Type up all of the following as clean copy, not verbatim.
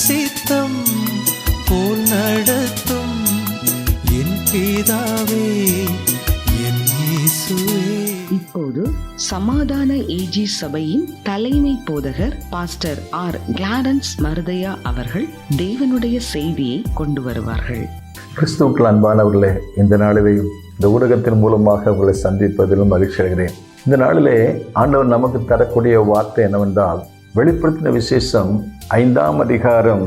சித்தம் போல் நடத்தும் என் பிதாவே, என் இயேசுவே. இப்போது சமாதான ஏஜி சபையின் தலைமை போதகர் பாஸ்டர் ஆர் கிளாரன்ஸ் மருதையா அவர்கள் தேவனுடைய செய்தியை கொண்டு வருவார்கள். கிறிஸ்துவுக்குள் அன்பானவர்களே, இந்த நாளிலேயும் இந்த ஊடகத்தின் மூலமாக உங்களை சந்திப்பதிலும் மகிழ்ச்சி அடைகிறேன். இந்த நாளிலே ஆண்டவர் நமக்கு தரக்கூடிய வார்த்தை என்னவென்றால், வெளிப்படுத்தின விசேஷம் 5ஆம் அதிகாரம்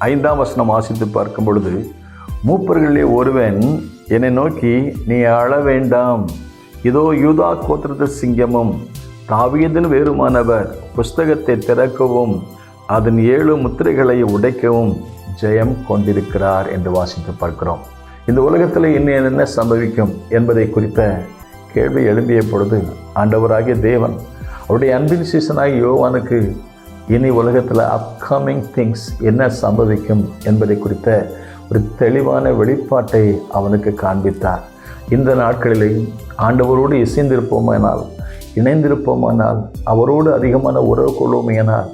5ஆம் வசனம் வாசித்து பார்க்கும் பொழுது, மூப்பர்களிலே ஒருவன் என்னை நோக்கி, நீ அழ வேண்டாம், இதோ யூதா கோத்திரத்து சிங்கமும் தாவீதின் வேறுமானவர் புஸ்தகத்தை திறக்கவும் அதன் 7 முத்திரைகளை உடைக்கவும் ஜெயம் கொண்டிருக்கிறார் என்று வாசித்து பார்க்கிறோம். இந்த உலகத்தில் இன்னும் என்ன சம்பவிக்கும் என்பதை குறித்த கேள்வி எழும்பிய பொழுது, ஆண்டவராகிய தேவன் அவருடைய அன்பின் சீசனாகிய யோவானுக்கு இனி உலகத்தில் அப்கமிங் திங்ஸ் என்ன சம்பவிக்கும் என்பதை குறித்த ஒரு தெளிவான வெளிப்பாட்டை அவனுக்கு காண்பித்தார். இந்த நாட்களிலேயும் ஆண்டவரோடு இசைந்திருப்போமானால், இணைந்திருப்போமானால், அவரோடு அதிகமான உறவு கொள்வோமேனால்,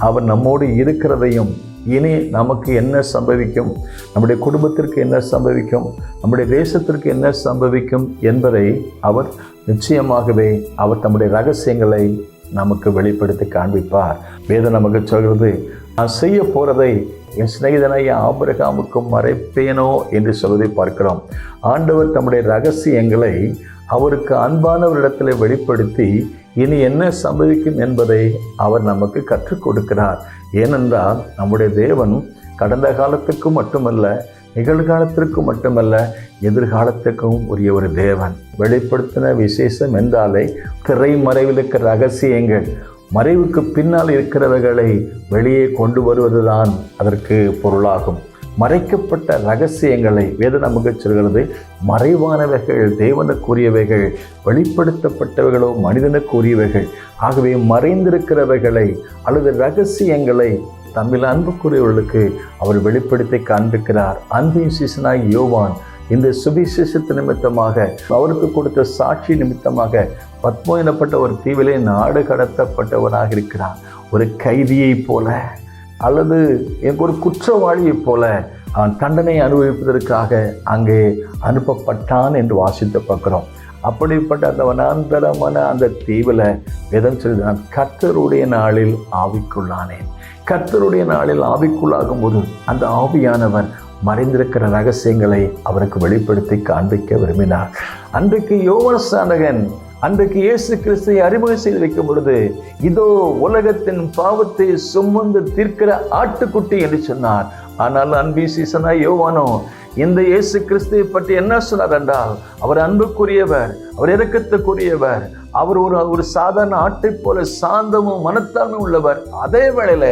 அவர் நம்மோடு இருக்கிறதையும், இனி நமக்கு என்ன சம்பவிக்கும், நம்முடைய குடும்பத்திற்கு என்ன சம்பவிக்கும், நம்முடைய தேசத்திற்கு என்ன சம்பவிக்கும் என்பதை அவர் நிச்சயமாகவே அவர் தம்முடைய ரகசியங்களை நமக்கு வெளிப்படுத்தி காண்பிப்பார். வேதம் நமக்கு சொல்கிறது, நான் செய்ய போகிறதை என் சிநேகிதனாகிய ஆபிரகாமுக்கும் மறைப்பேனோ என்று சொல்வதை பார்க்கிறோம். ஆண்டவர் தம்முடைய ரகசியங்களை அவருக்கு அன்பானவரிடத்தில் வெளிப்படுத்தி இனி என்ன சம்பவிக்கும் என்பதை அவர் நமக்கு கற்றுக் கொடுக்கிறார். ஏனென்றால் நம்முடைய தேவன் கடந்த காலத்துக்கும் மட்டுமல்ல, நிகழ்காலத்திற்கும் மட்டுமல்ல, எதிர்காலத்துக்கும் உரிய ஒரு தேவன். வெளிப்படுத்தின விசேஷம் என்றாலே திரைமறைவில் இருக்கிற ரகசியங்கள், மறைவுக்கு பின்னால் இருக்கிறவர்களை வெளியே கொண்டு வருவதுதான் அதற்கு பொருளாகும். மறைக்கப்பட்ட ரகசியங்களை வேதம் நமக்கு சொல்கிறது, மறைவானவைகள் தேவனுக்குரியவைகள், வெளிப்படுத்தப்பட்டவைகளோ மனிதனுக்குரியவைகள். ஆகவே மறைந்திருக்கிறவைகளை அல்லது ரகசியங்களை தம்மில் அன்புக்குரியவர்களுக்கு அவர் வெளிப்படுத்தி காண்பிக்கிறார். அன்பின் சீசனாய் யோவான் இந்த சுவிசேஷத்து நிமித்தமாக, அவருக்கு கொடுத்த சாட்சி நிமித்தமாக பத்மோ எனப்பட்ட ஒரு தீவிலே நாடு கடத்தப்பட்டவனாக இருக்கிறான். ஒரு கைதியை போல அல்லது ஒரு குற்றவாளியைப் போல அவன் தண்டனை அனுபவிப்பதற்காக அங்கே அனுப்பப்பட்டான் என்று வாசித்து பார்க்கிறோம். அப்படிப்பட்ட அந்த வனாந்தரமான அந்த தீவில் வேதம் சொல்லி, நான் கர்த்தருடைய நாளில் ஆவிக்குள்ளானேன். கர்த்தருடைய நாளில் ஆவிக்குள்ளாகும் போது அந்த ஆவியானவர் மறைந்திருக்கிற ரகசியங்களை அவருக்கு வெளிப்படுத்தி காண்பிக்க விரும்பினார். அன்றைக்கு யோவான் ஸ்நானகன் அன்றைக்கு இயேசு கிறிஸ்துவை அறிமுகம் செய்து வைக்கும் பொழுது, இதோ உலகத்தின் பாவத்தை சுமந்து தீர்க்கிற ஆட்டுக்குட்டி என்று சொன்னார். ஆனால் அன்பின் சீசனாய் யோவானோ இந்த இயேசு கிறிஸ்துவை பற்றி என்ன சொன்னார் என்றால், அவர் அன்புக்குரியவர், அவர் இரக்கத்துக்குரியவர், அவர் ஒரு சாதாரண ஆட்டை போல சாந்தமும் மனத்தாழ்மையும் உள்ளவர். அதே வேளையில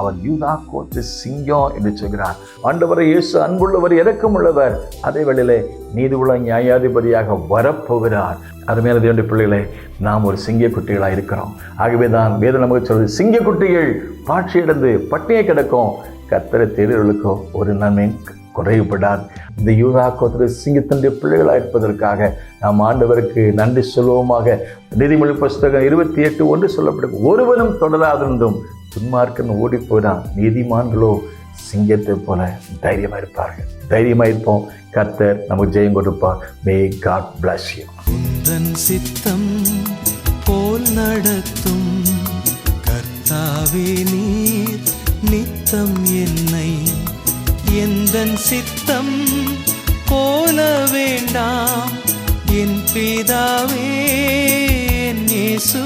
அவர் யூதா கோத்திர சிங்கம் என்று சொல்கிறார். ஆண்டவர் இயேசு அன்புள்ளவர், இரக்கமுள்ளவர், அதே வேளையிலே நீதியுள்ள நியாயாதிபதியாக வரப்போகிறார். அருமையான தேவனுடைய பிள்ளைகளே, நாம் ஒரு சிங்க குட்டிகளாக இருக்கிறோம். ஆகவே தான் வேதம் நமக்கு சொல்வது, சிங்க குட்டிகள் பாட்சியடைந்து பட்டினியை கிடக்கும், கர்த்தரை தேடுவர்களுக்கோ ஒரு நன்மை குறைவுபடாது. இந்த யூதா கோத்திர சிங்கத்தினுடைய பிள்ளைகளாக இருப்பதற்காக நாம் ஆண்டவருக்கு நன்றி சொல்லுவோமாக. நீதிமொழி புஸ்தகம் 28:1 சொல்லப்படும், ஒருவனும் தொடராதிருந்தும் துன்மார்க்கன் ஓடி போகிறான், நீதிமான்களோ சிங்கத்தை போல தைரியமாக இருப்பார்கள். தைரியமாக இருப்போம். கர்த்தர் நமக்கு ஜெயம் கொடுப்பார். May God bless you. உந்தன் சித்தம் போல் நடத்தும் கர்த்தாவே, நீர் நித்தம் என்னை எந்தன் சித்தம் போல வேண்டாம், என் பிதாவே, என் இயேசு